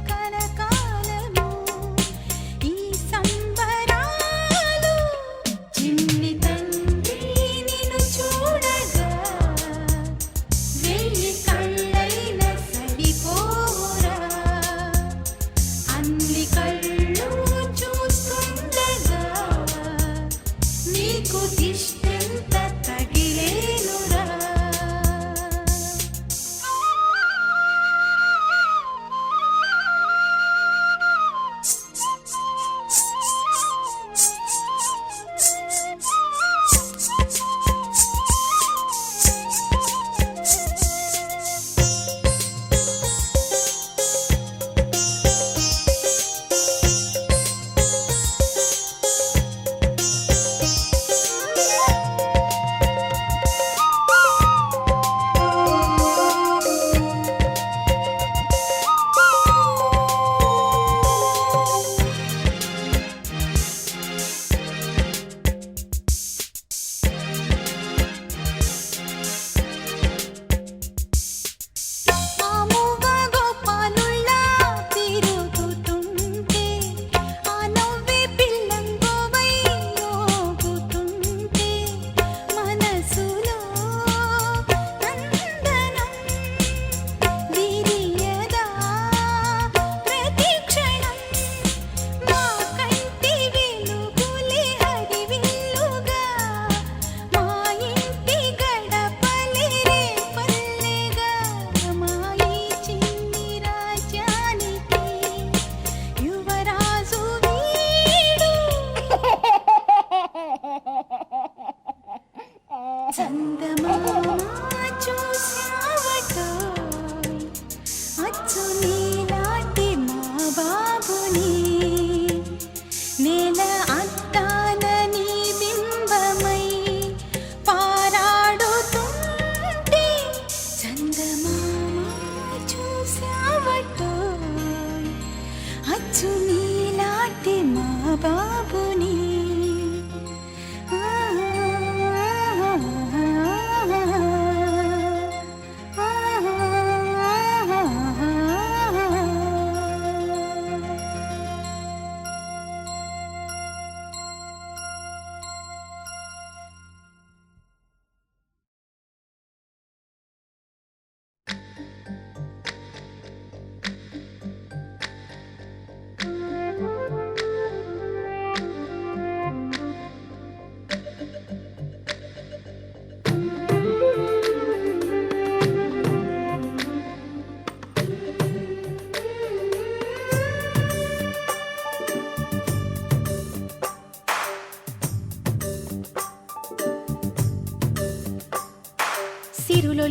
కన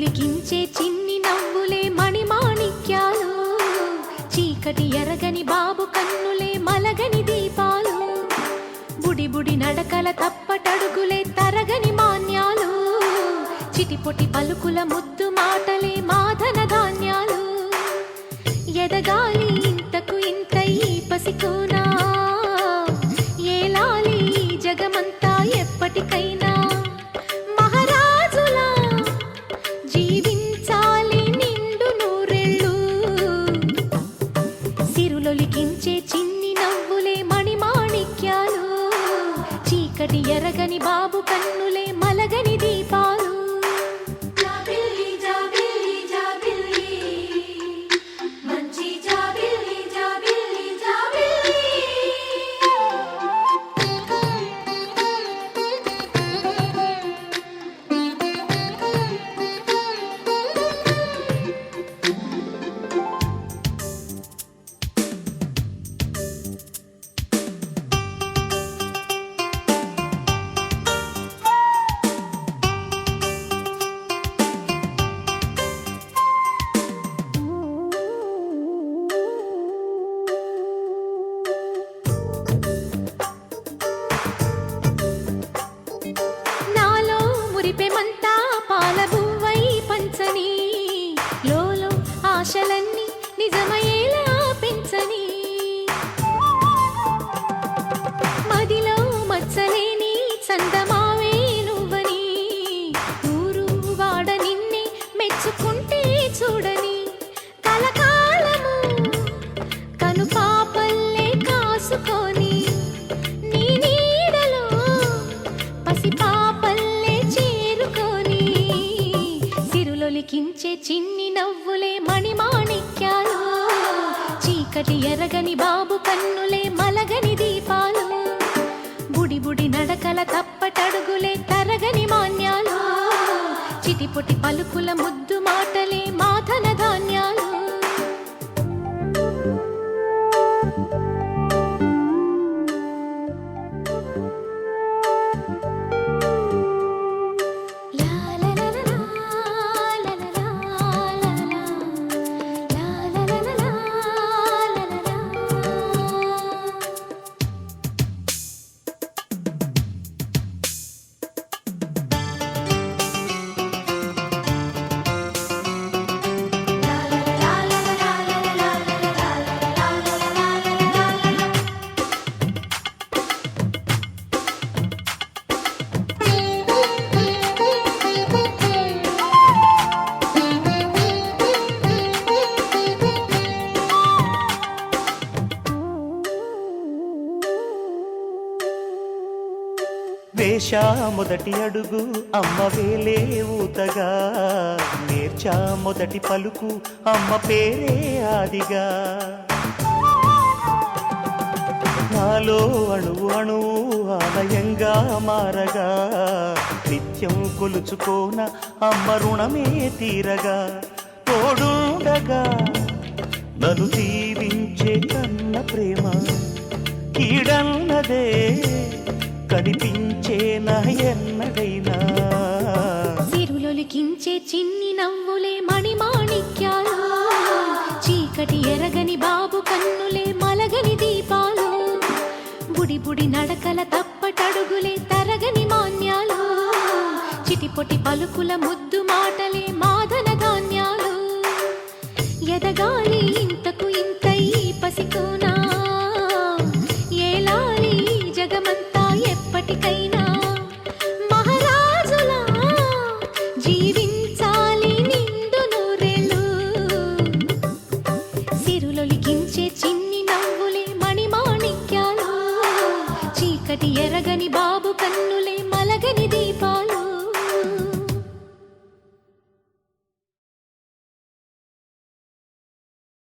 సిరులొలికించే చిన్ని నవ్వులే మణిమాణిక్యాలు, చీకటి ఎరగని బాబు కన్నులే మలగని దీపాలు, బుడి బుడి నడకల తప్పటడుగులే తరగని మాన్యాలు, చిటిపొటి పలుకుల ముద్దు మాటలే మాధన ధాన్యాలు. ఎదగాలి ఇంతకు ఇంత ఈ పసికోనా, ఏలాలి జగమంతా ఎప్పటికైనా, మహారాజులా జీవించాలి నిండు నూరెళ్ళు. సిరులొలికించే చిన్ని నవ్వులే మణిమాణిక్యాలు, చీకటి ఎరగని బాబు కన్నులే మలగని దీపాలు. మురిపెమంతా పాలబువ్వై పంచని, లోలో ఆశలన్నీ నిజమయ్యేలా పెంచని, మదిలో మచ్చలేని చందమావే నువ్వని, ఊరు వాడ నిన్నే మెచ్చుకుంటే చూడని, కలకాలము కను పాపల్లే కాసుకొని, నీ నీడలో పసిపాపల్లే సిరులొలికించే చిన్ని నవ్వులే మణిమాణిక్యాలు, చీకటి ఎరగని బాబు కన్నులే మలగని దీపాలు, బుడి బుడి నడకల తప్పటడుగులే తరగని మాన్యాలు, చిటిపొటి పలుకుల ముద్దు మాటలే మాధన ధాన్యాలు. వేశా మొదటి అడుగు అమ్మ వేలే ఊతగా, నేర్చా మొదటి పలుకు అమ్మ పేరే ఆదిగా, నాలో అణువు అణువు ఆలయంగా మారగా, నిత్యం కొలుచుకోన అమ్మ రుణమే తీరగా, తోడుండగా నన్ను దీవించే కన్న ప్రేమ కీడన్నదే కనిపించేనా ఎన్నడైనా. సిరులొలికించే చిన్ని నవ్వులే మణిమాణిక్యాలు, చీకటి ఎరగని బాబు కన్నులే మలగని దీపాలు, బుడి బుడి నడకల తప్పటడుగులే తరగని మాన్యాలు, చిటిపొటి పలుకుల ముద్దు మాటలే మాధన ధాన్యాలు. ఎదగాలి ఇంతకు ఇంత ఈ పసికోనా, ఏలాలి జగమంతా ఎప్పటికైనా, మహారాజులా జీవించాలి నిండు నూరెళ్ళు. సిరులొలికించే చిన్ని నవ్వులే మణిమాణిక్యాలు, చీకటి ఎరగ